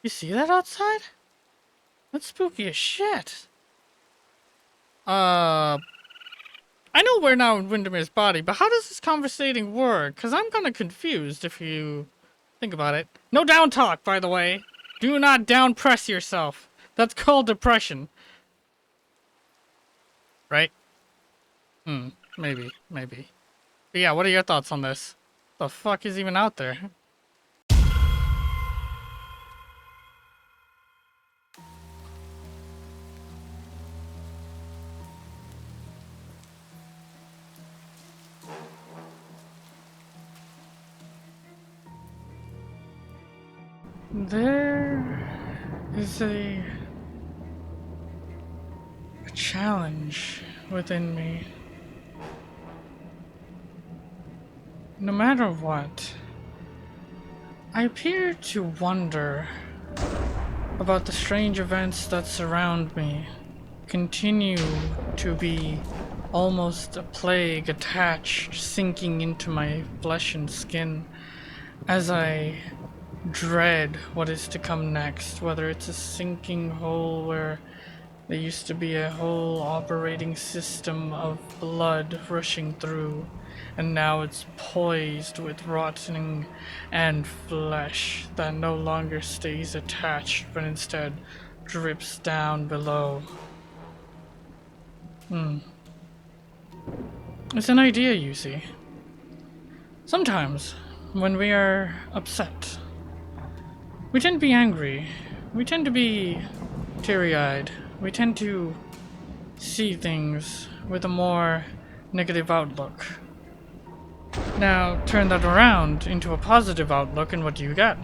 You see that outside? That's spooky as shit. I know we're now in Windermere's body, but how does this conversating work? Because I'm kind of confused if you think about it. No down talk, by the way. Do not down press yourself. That's called depression. Right? Maybe. But yeah, what are your thoughts on this? The fuck is even out there? There is a challenge within me. No matter what, I appear to wonder about the strange events that surround me, continue to be almost a plague attached, sinking into my flesh and skin as I dread what is to come next, whether it's a sinking hole where there used to be a whole operating system of blood rushing through, and now it's poised with rotting and flesh that no longer stays attached but instead drips down below. It's an idea, you see. Sometimes, when we are upset, we tend to be angry, we tend to be teary-eyed, we tend to see things with a more negative outlook. Now, turn that around into a positive outlook, and what do you get?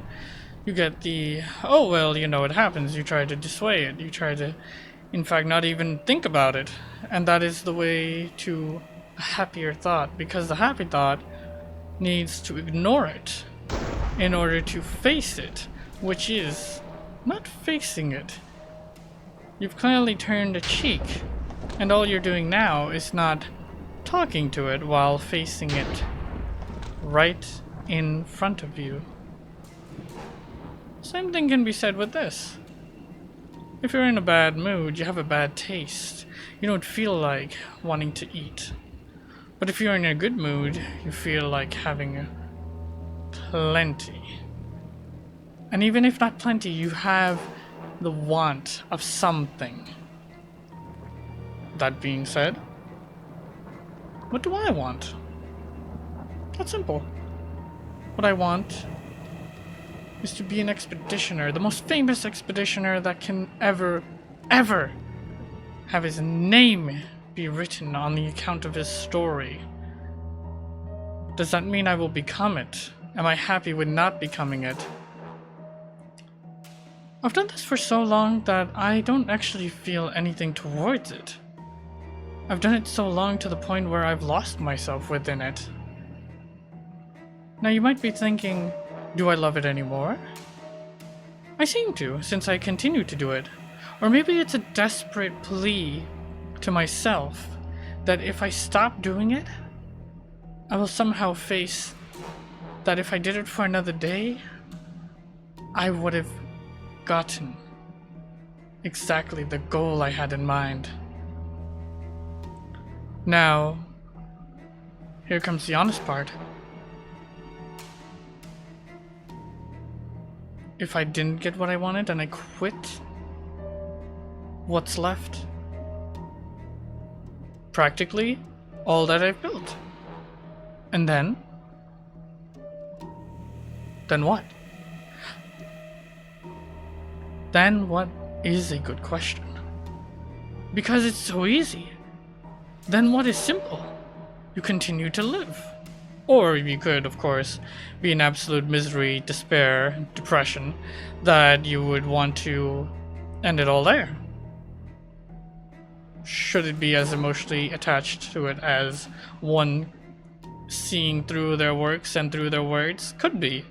You get the, oh well, you know, it happens, you try to dissuade it, you try to, in fact, not even think about it. And that is the way to a happier thought, because the happy thought needs to ignore it in order to face it, which is not facing it. You've clearly turned a cheek, and all you're doing now is not talking to it while facing it right in front of you. Same thing can be said with this. If you're in a bad mood, you have a bad taste. You don't feel like wanting to eat. But if you're in a good mood, you feel like having plenty. And even if not plenty, you have the want of something. That being said, what do I want? That's simple. What I want is to be an expeditioner, the most famous expeditioner that can ever have his name be written on the account of his story. Does that mean I will become it? Am I happy with not becoming it? I've done this for so long that I don't actually feel anything towards it. I've done it so long to the point where I've lost myself within it. Now you might be thinking, do I love it anymore? I seem to, since I continue to do it. Or maybe it's a desperate plea to myself that if I stop doing it, I will somehow face that if I did it for another day, I would have gotten exactly the goal I had in mind. Now, here comes the honest part. If I didn't get what I wanted and I quit, what's left? Practically all that I've built. And then what? Then what is a good question? Because it's so easy. Then what is simple? You continue to live. Or you could, of course, be in absolute misery, despair, depression, that you would want to end it all there. Should it be as emotionally attached to it as one seeing through their works and through their words? Could be.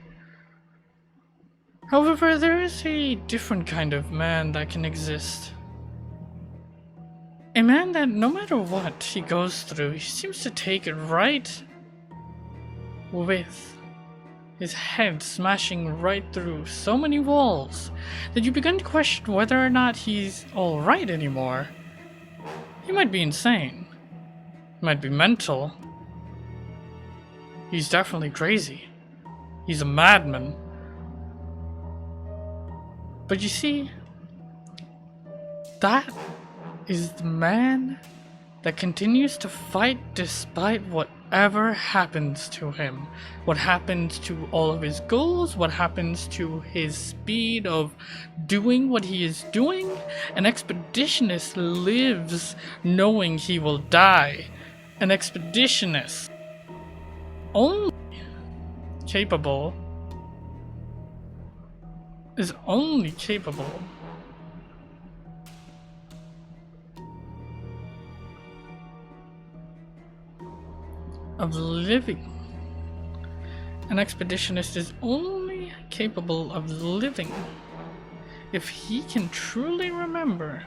However, there is a different kind of man that can exist. A man that no matter what he goes through, he seems to take it right with. his head smashing right through so many walls that you begin to question whether or not he's alright anymore. He might be insane. He might be mental. He's definitely crazy. He's a madman. But you see, that is the man that continues to fight despite whatever happens to him. What happens to all of his goals, what happens to his speed of doing what he is doing. An expeditionist lives knowing he will die. An expeditionist only capable is only capable of living. An expeditionist is only capable of living if he can truly remember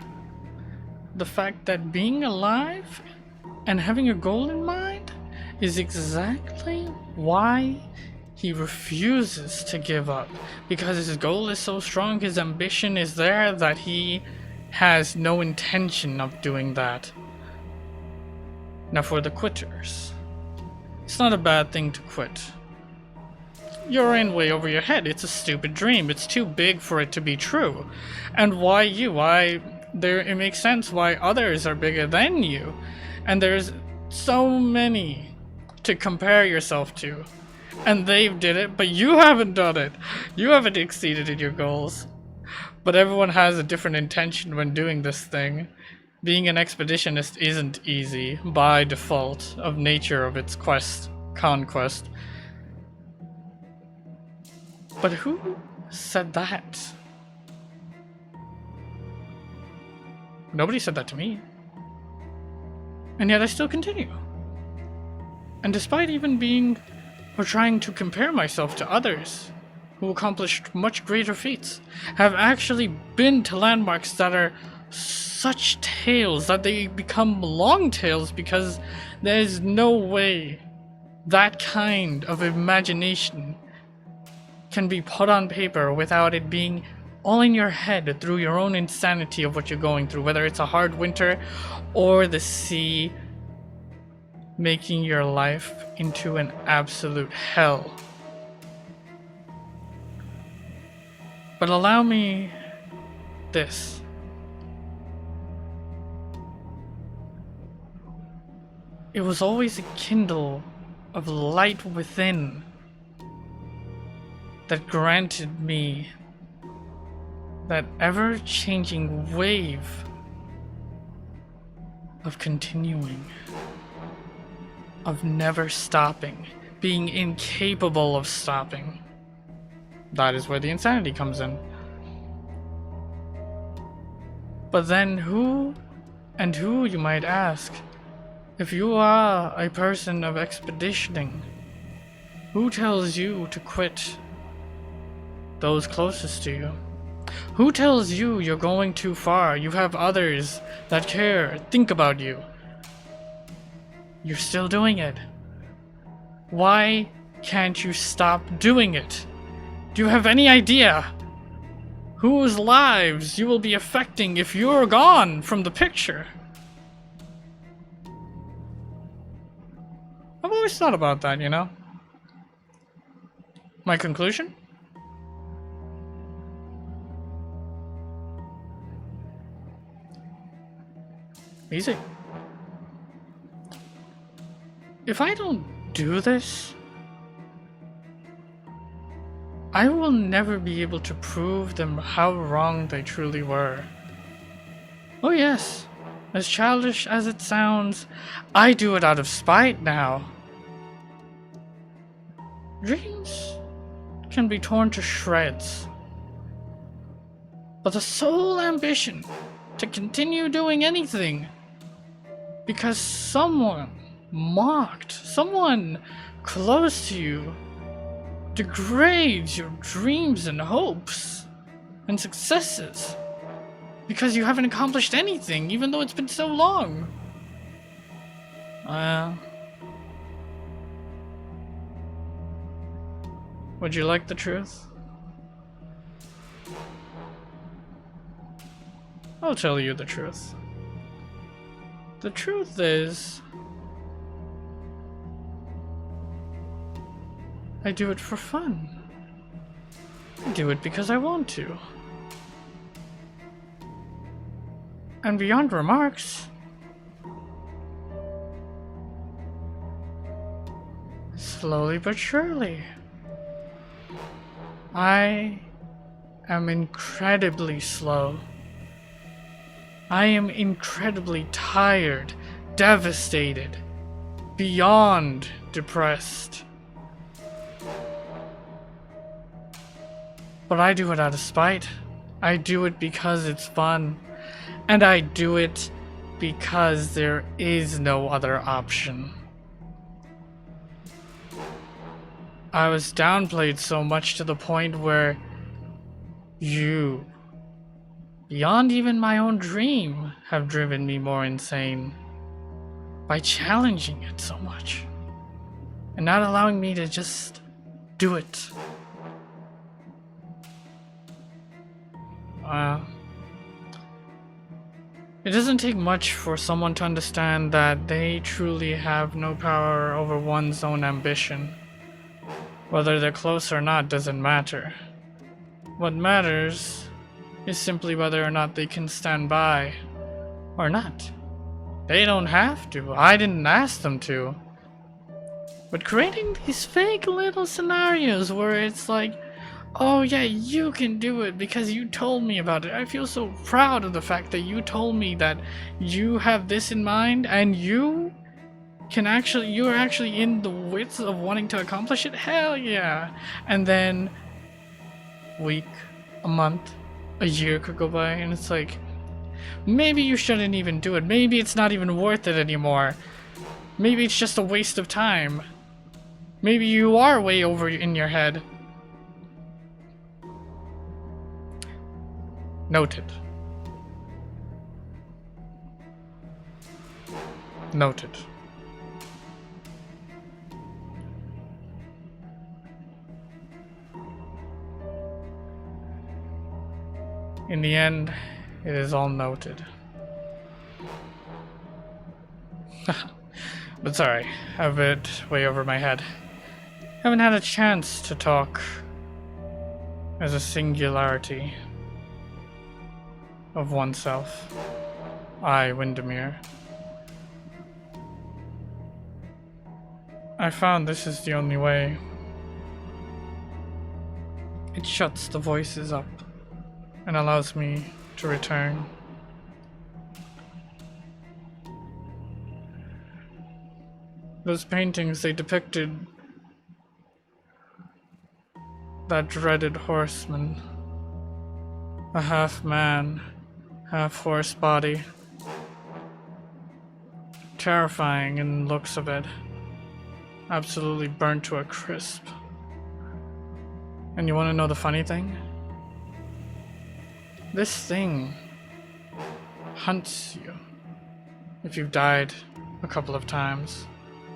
the fact that being alive and having a goal in mind is exactly why he refuses to give up. Because his goal is so strong, his ambition is there, that he has no intention of doing that. Now for the quitters. It's not a bad thing to quit. You're in way over your head. It's a stupid dream. It's too big for it to be true. And why you? Why it makes sense why others are bigger than you. And there's so many to compare yourself to. And they've did it, but you haven't done it. You haven't exceeded in your goals. But everyone has a different intention when doing this thing. Being an expeditionist isn't easy by default of nature of its conquest. But who said that? Nobody said that to me. And yet I still continue. And despite even being or trying to compare myself to others who accomplished much greater feats, have actually been to landmarks that are such tales that they become long tales, because there's no way that kind of imagination can be put on paper without it being all in your head through your own insanity of what you're going through, whether it's a hard winter or the sea making your life into an absolute hell. But allow me this. It was always a kindle of light within that granted me that ever-changing wave of continuing, of never stopping, being incapable of stopping. That is where the insanity comes in. But then who, you might ask, if you are a person of expeditioning, who tells you to quit those closest to you? Who tells you you're going too far? You have others that care, think about you. You're still doing it. Why can't you stop doing it? Do you have any idea whose lives you will be affecting if you're gone from the picture? I've always thought about that, you know? My conclusion? Easy. If I don't do this, I will never be able to prove them how wrong they truly were. Oh yes, as childish as it sounds, I do it out of spite now. Dreams can be torn to shreds, but the sole ambition to continue doing anything because someone close to you degrades your dreams and hopes and successes because you haven't accomplished anything, even though it's been so long. Would you like the truth? I'll tell you the truth. The truth is, I do it for fun. I do it because I want to. And beyond remarks, slowly but surely, I am incredibly slow. I am incredibly tired, devastated, beyond depressed. But I do it out of spite. I do it because it's fun. And I do it because there is no other option. I was downplayed so much to the point where you, beyond even my own dream, have driven me more insane by challenging it so much and not allowing me to just do it. It doesn't take much for someone to understand that they truly have no power over one's own ambition. Whether they're close or not doesn't matter. What matters is simply whether or not they can stand by or not. They don't have to. I didn't ask them to. But creating these fake little scenarios where it's like, oh yeah, you can do it because you told me about it. I feel so proud of the fact that you told me that you have this in mind and you are actually in the width of wanting to accomplish it. Hell yeah. And then week, a month, a year could go by and it's like, maybe you shouldn't even do it. Maybe it's not even worth it anymore. Maybe it's just a waste of time. Maybe you are way over in your head. Noted. Noted. In the end, it is all noted. But sorry, a bit way over my head. Haven't had a chance to talk as a singularity of oneself. I, Windermere. I found this is the only way. It shuts the voices up and allows me to return. Those paintings, they depicted that dreaded horseman, a half man, half horse body, terrifying in looks of it, absolutely burnt to a crisp. And you want to know the funny thing? This thing hunts you if you've died a couple of times.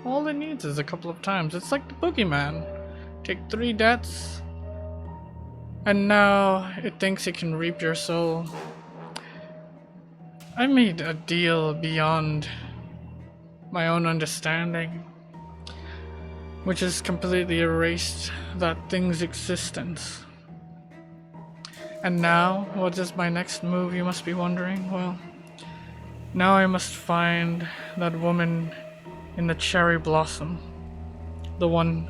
All it needs is a couple of times. It's like the boogeyman. Take 3 deaths, and now it thinks it can reap your soul. I made a deal beyond my own understanding, which has completely erased that thing's existence. And now, what is my next move, you must be wondering? Well, now I must find that woman in the cherry blossom. The one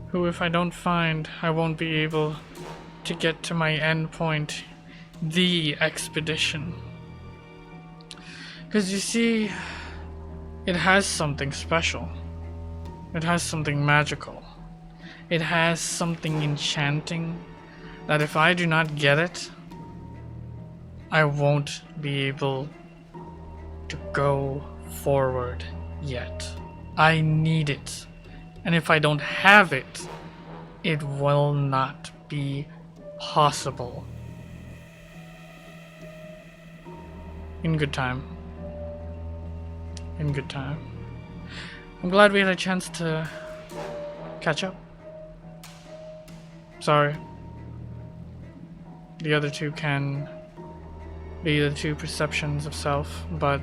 who, if I don't find, I won't be able to get to my end point, the expedition. Because you see, it has something special. It has something magical. It has something enchanting that if I do not get it, I won't be able to go forward yet. I need it. And if I don't have it, it will not be possible. In good time. In good time. I'm glad we had a chance to catch up. Sorry. The other two can be the two perceptions of self, but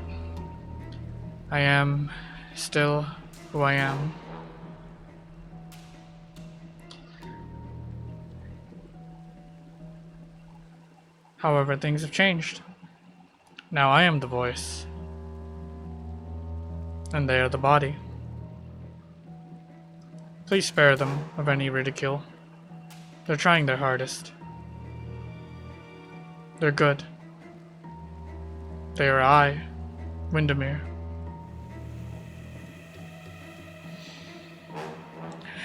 I am still who I am. However, things have changed. Now I am the voice, and they are the body. Please spare them of any ridicule. They're trying their hardest. They're good. They are I, Windermere.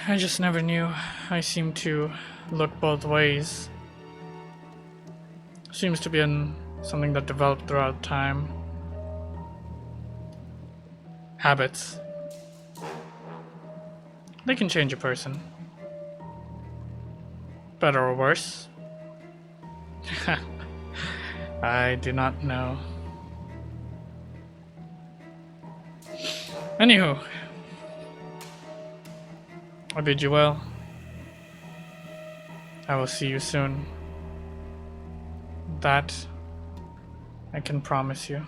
I just never knew. I seem to look both ways. Seems to be something that developed throughout time. Habits. They can change a person. Better or worse? I do not know. Anywho, I bid you well. I will see you soon. That I can promise you.